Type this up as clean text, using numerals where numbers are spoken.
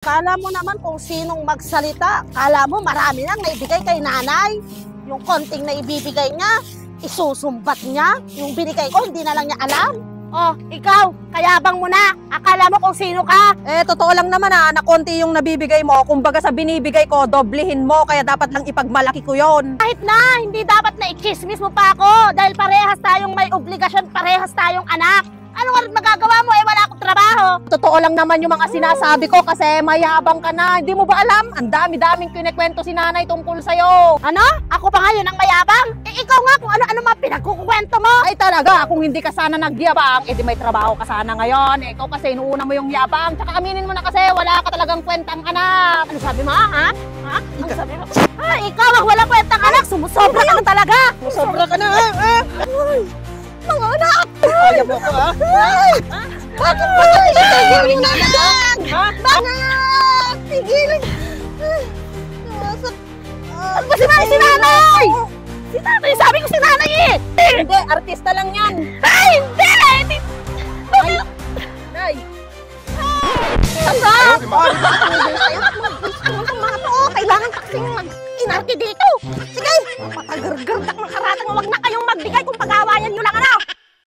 Kala mo naman kung sinong magsalita. Kala mo marami nang naibigay kay nanay. Yung konting na ibibigay niya, isusumbat niya. Yung binigay ko, hindi na lang niya alam. Oh, ikaw, kayabang mo na. Akala mo kung sino ka. Eh, totoo lang naman na konti yung nabibigay mo. Kumbaga sa binibigay ko, doblehin mo. Kaya dapat lang ipagmalaki ko yon. Kahit na, hindi dapat na i-chismis mo pa ako. Dahil parehas tayong may obligasyon, parehas tayong anak. Ano nga magagawa mo? Eh, wala akong trabaho. Totoo lang naman yung mga sinasabi ko kasi mayabang ka na. Hindi mo ba alam? Ang dami-daming kinikwento si nanay tungkol sa'yo. Ano? Ako pa ngayon ang mayabang? Eh, ikaw nga kung ano-ano mga pinagkukwento mo. Ay talaga, kung hindi ka sana nagyabang, edi may trabaho ka sana ngayon. Ikaw kasi inuuna mo yung yabang. Tsaka aminin mo na kasi wala ka talagang kwentang anak. Ano sabi mo, ha? Ha? Ano sabi mo? Ah, ikaw ang wala kwentang anak. Sumusobra ka na talaga. Sobra ka na, ha? Mga anak! Kaya mo ako, ha? Bakit ba tigilin na yan? Ha? Bakit? Tigilin! Ano ba si nanay? Si nanay! Sabi ko si nanay eh! Hindi, artista lang yan. Ay, hindi! Ay, nay. Sarap! Mga to, kailangan kasing mag-inarte dito. Sige, matagargardak ng karatang, wag na kayong magbigay kung pag-awayan nyo lang ano.